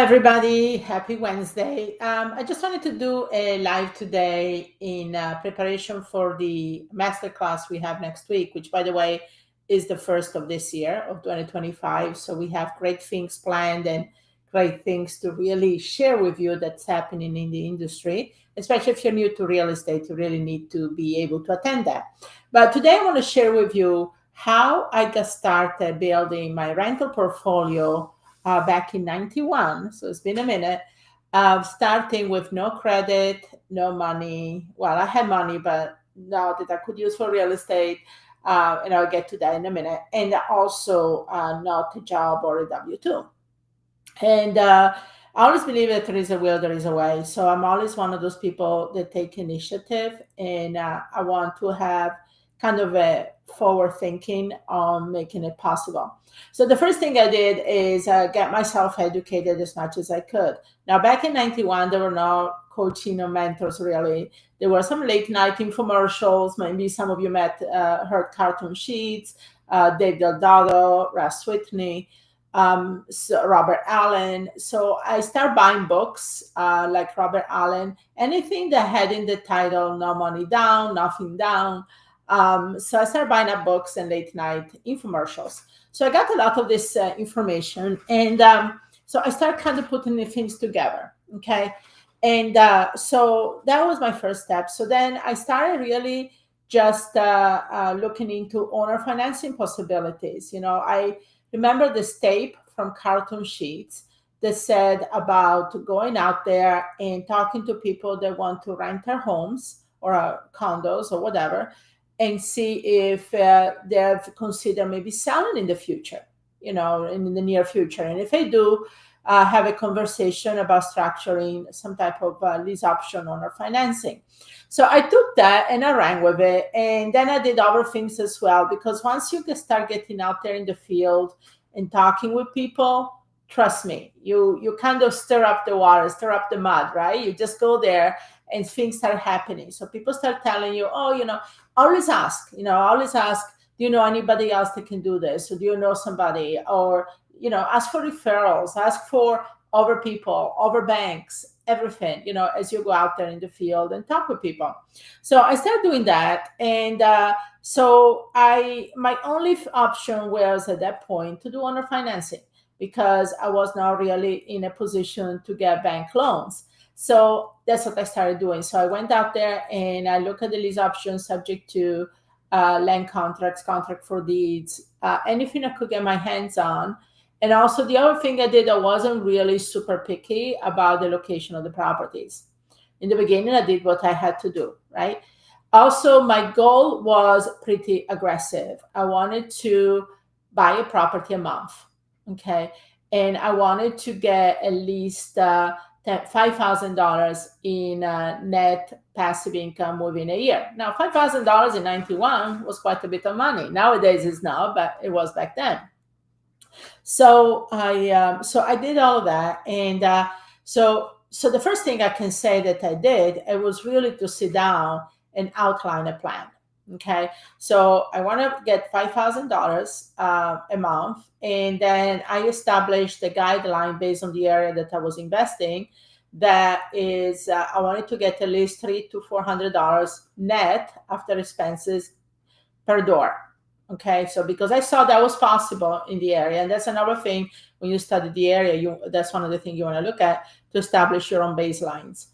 everybody. Happy Wednesday. I just wanted to do a live today in preparation for the masterclass we have next week, which, by the way, is the first of this year of 2025. So we have great things planned and great things to really share with you that's happening in the industry. Especially if you're new to real estate, you really need to be able to attend that. But today I want to share with you how I got started building my rental portfolio back in 91. So it's been a minute. Starting with no credit, no money. Well, I had money, but not that I could use for real estate. And I'll get to that in a minute. And also not a job or a W 2. And I always believe that there is a will, there is a way. So I'm always one of those people that take initiative, and I want to have kind of a forward thinking on making it possible. So the first thing I did is get myself educated as much as I could. Now, back in 91, there were no coaching or mentors really. There were some late night infomercials. Maybe some of you heard Cartoon Sheets, Dave Delgado, Russ Whitney, so Robert Allen. So I started buying books like Robert Allen, anything that had in the title, no money down, nothing down. So I started buying up books and late night infomercials. So I got a lot of this information. And so I started kind of putting the things together. Okay. And so that was my first step. So then I started really just looking into owner financing possibilities. I remember this tape from Cartoon Sheets that said about going out there and talking to people that want to rent their homes or condos or whatever, and see if they've considered maybe selling in the future, in the near future. And if they do, have a conversation about structuring some type of lease option on our financing. So I took that and I ran with it. And then I did other things as well, because once you start getting out there in the field and talking with people, trust me, you kind of stir up the water, stir up the mud, right? You just go there and things start happening. So people start telling you, always ask, do you know anybody else that can do this? Or do you know somebody? Or, ask for referrals, ask for other people, other banks, everything, as you go out there in the field and talk with people. So I started doing that. And so my only option was at that point to do owner financing, because I was not really in a position to get bank loans. So that's what I started doing. So I went out there and I looked at the lease options subject to land contracts, contract for deeds, anything I could get my hands on. And also the other thing I did, I wasn't really super picky about the location of the properties. In the beginning, I did what I had to do, right? Also, my goal was pretty aggressive. I wanted to buy a property a month, okay? And I wanted to get at least $5,000 in net passive income within a year. Now, $5,000 in 91 was quite a bit of money. Nowadays it's not, but it was back then. So I did all of that. And so the first thing I can say that I did, it was really to sit down and outline a plan. Okay, so I want to get $5,000 a month, and then I established a guideline based on the area that I was investing. That is, I wanted to get at least $300 to $400 net after expenses per door. Okay, so because I saw that was possible in the area, and that's another thing when you study the area, that's one of the things you want to look at to establish your own baselines.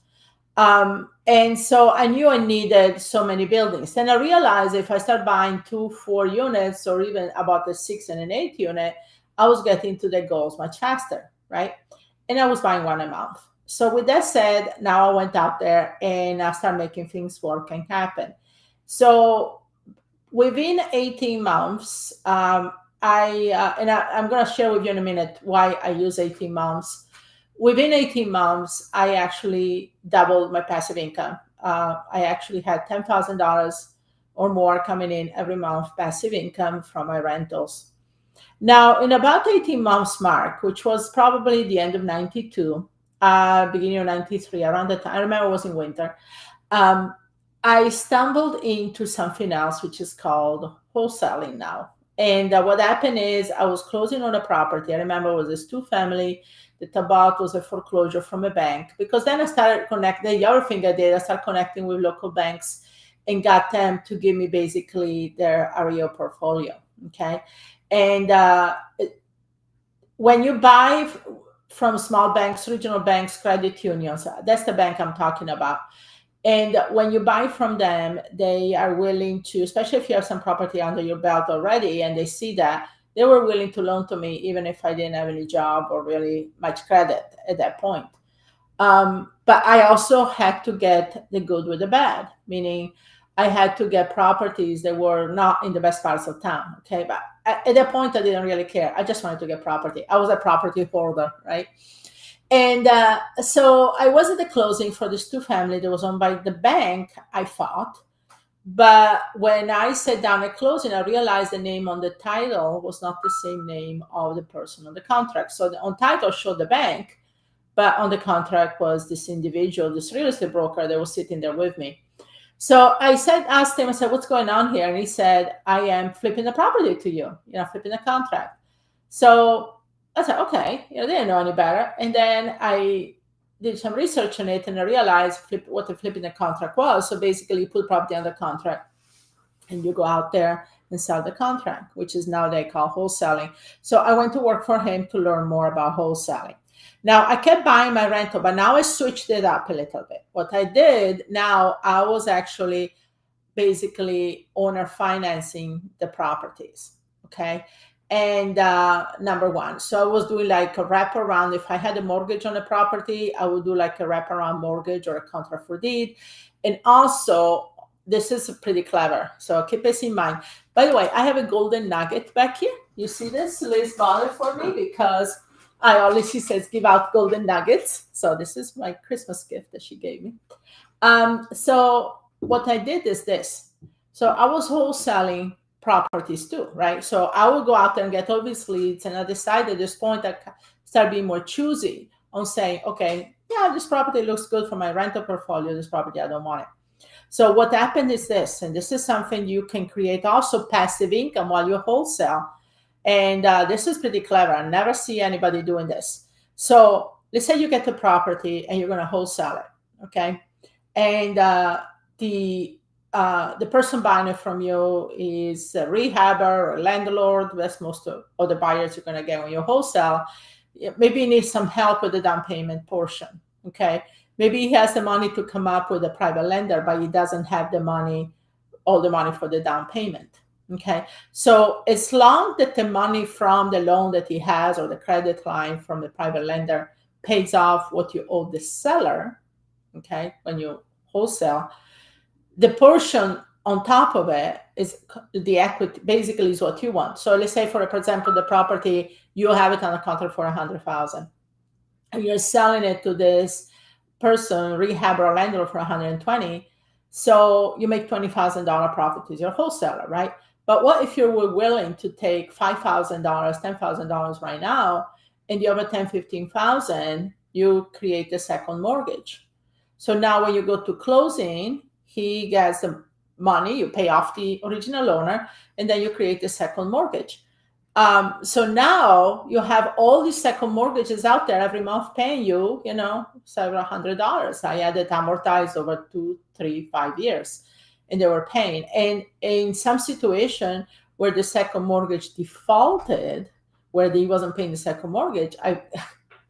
And so I knew I needed so many buildings. Then I realized if I start buying 2, 4 units, or even about a 6 and an 8 unit, I was getting to the goals much faster, right? And I was buying one a month. So with that said, now I went out there and I started making things work and happen. So within 18 months, I'm going to share with you in a minute why I use 18 months. Within 18 months, I actually doubled my passive income. I actually had $10,000 or more coming in every month, passive income from my rentals. Now, in about 18 months mark, which was probably the end of 92, beginning of 93, around that time, I remember it was in winter, I stumbled into something else, which is called wholesaling now. And what happened is I was closing on a property. I remember it was this two family. The tabat was a foreclosure from a bank, because then I started connecting. The other thing I did, I started connecting with local banks and got them to give me basically their REO portfolio. Okay. And when you buy from small banks, regional banks, credit unions, that's the bank I'm talking about. And when you buy from them, they are willing to, especially if you have some property under your belt already, and they see that, they were willing to loan to me even if I didn't have any job or really much credit at that point. But I also had to get the good with the bad, meaning I had to get properties that were not in the best parts of town. Okay. But at that point, I didn't really care. I just wanted to get property. I was a property holder, right? And so I was at the closing for this two family that was owned by the bank, I thought. But when I sat down at closing, I realized the name on the title was not the same name of the person on the contract. So the on title showed the bank, but on the contract was this individual, this real estate broker that was sitting there with me. So asked him, I said, what's going on here? And he said, I am flipping the property to you, flipping the contract. So I said, okay, they didn't know any better. And then I did some research on it and I realized what the flipping the contract was. So basically you put property under contract and you go out there and sell the contract, which is now they call wholesaling. So I went to work for him to learn more about wholesaling. Now I kept buying my rental, but now I switched it up a little bit. What I did now, I was actually basically owner financing the properties. Okay. And number one, so I was doing like a wraparound. If I had a mortgage on a property, I would do like a wraparound mortgage or a contract for deed. And also, this is pretty clever. So keep this in mind. By the way, I have a golden nugget back here. You see this? Liz bought it for me because she says give out golden nuggets. So this is my Christmas gift that she gave me. So what I did is this. So I was wholesaling properties too, right? So I would go out there and get all these leads, and I decided at this point I start being more choosy on saying, okay, yeah, this property looks good for my rental portfolio. This property, I don't want it. So what happened is this, and this is something you can create also passive income while you wholesale. And this is pretty clever. I never see anybody doing this. So let's say you get the property and you're going to wholesale it, okay? And the person buying it from you is a rehabber or a landlord. That's most of the buyers you're going to get when you wholesale. Maybe he needs some help with the down payment portion, okay? Maybe he has the money to come up with a private lender, but he doesn't have all the money for the down payment. Okay, so as long that the money from the loan that he has or the credit line from the private lender pays off what you owe the seller, okay, when you wholesale, the portion on top of it is the equity, basically is what you want. So let's say, for example, the property, you have it on a contract for $100,000 and you're selling it to this person, rehab or landlord, for 120. So you make $20,000 profit as your wholesaler, right? But what if you were willing to take $5,000, $10,000 right now, and the other 10, 15,000, you create the second mortgage. So now when you go to closing, he gets the money, you pay off the original owner, and then you create the second mortgage. So now you have all these second mortgages out there every month paying you, several $100s. I had it amortized over 2, 3, 5 years. And they were paying. And in some situation where the second mortgage defaulted, where he wasn't paying the second mortgage, I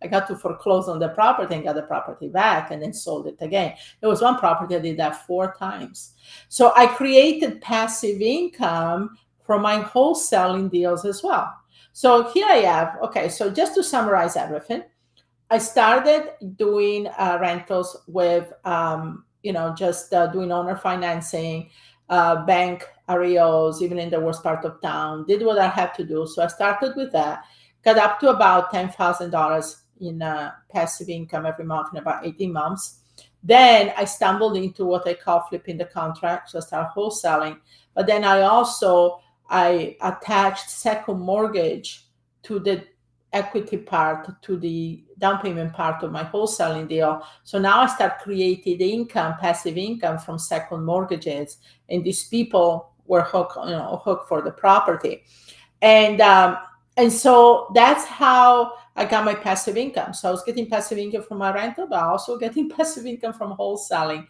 got to foreclose on the property and got the property back and then sold it again. There was one property I did that 4 times. So I created passive income from my wholesaling deals as well. So here I have, okay, so just to summarize everything, I started doing rentals with just doing owner financing, bank REOs, even in the worst part of town, did what I had to do. So I started with that, got up to about $10,000 in passive income every month in about 18 months. Then I stumbled into what I call flipping the contract. So I started wholesaling. But then I attached second mortgage to the equity part, to the down payment part of my wholesaling deal. So now I start creating income, passive income from second mortgages, and these people were hooked for the property. And so that's how I got my passive income. So I was getting passive income from my rental, but also getting passive income from wholesaling.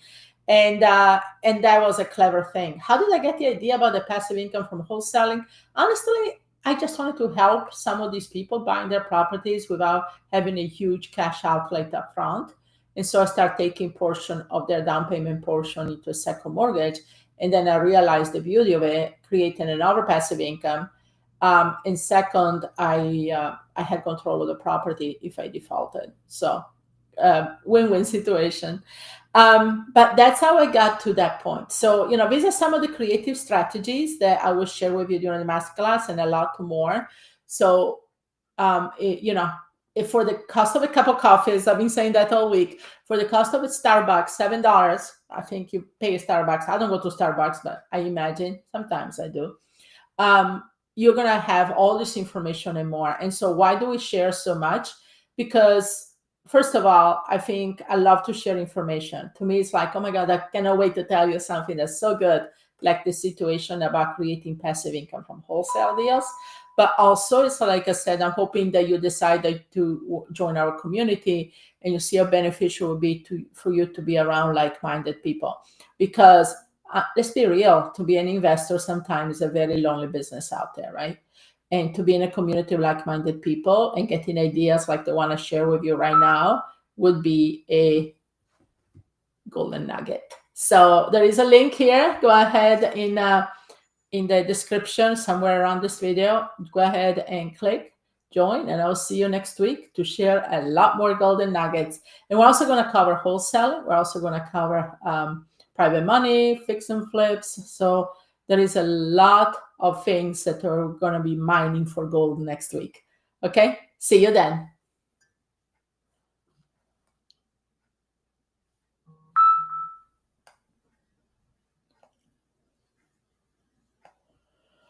And that was a clever thing. How did I get the idea about the passive income from wholesaling? Honestly, I just wanted to help some of these people buying their properties without having a huge cash outlay up front. And so I started taking portion of their down payment portion into a second mortgage. And then I realized the beauty of it, creating another passive income. And second, I had control of the property if I defaulted. So win-win situation. But that's how I got to that point. So, these are some of the creative strategies that I will share with you during the masterclass, and a lot more. So, if for the cost of a cup of coffees, I've been saying that all week, for the cost of a Starbucks, $7, I think you pay a Starbucks. I don't go to Starbucks, but I imagine sometimes I do. You're going to have all this information and more. And so why do we share so much? Because first of all, I think I love to share information. To me, it's like, oh my God, I cannot wait to tell you something that's so good, like the situation about creating passive income from wholesale deals. But also, it's like I said, I'm hoping that you decide to join our community and you see how beneficial it would be for you to be around like-minded people. Because let's be real, to be an investor sometimes is a very lonely business out there, right? And to be in a community of like-minded people and getting ideas like the one I share with you right now would be a golden nugget. So there is a link here. Go ahead in the description somewhere around this video. Go ahead and click join, and I'll see you next week to share a lot more golden nuggets. And we're also going to cover wholesaling. We're also going to cover private money, fix and flips. So there is a lot of things that are going to be mining for gold next week. Okay, see you then.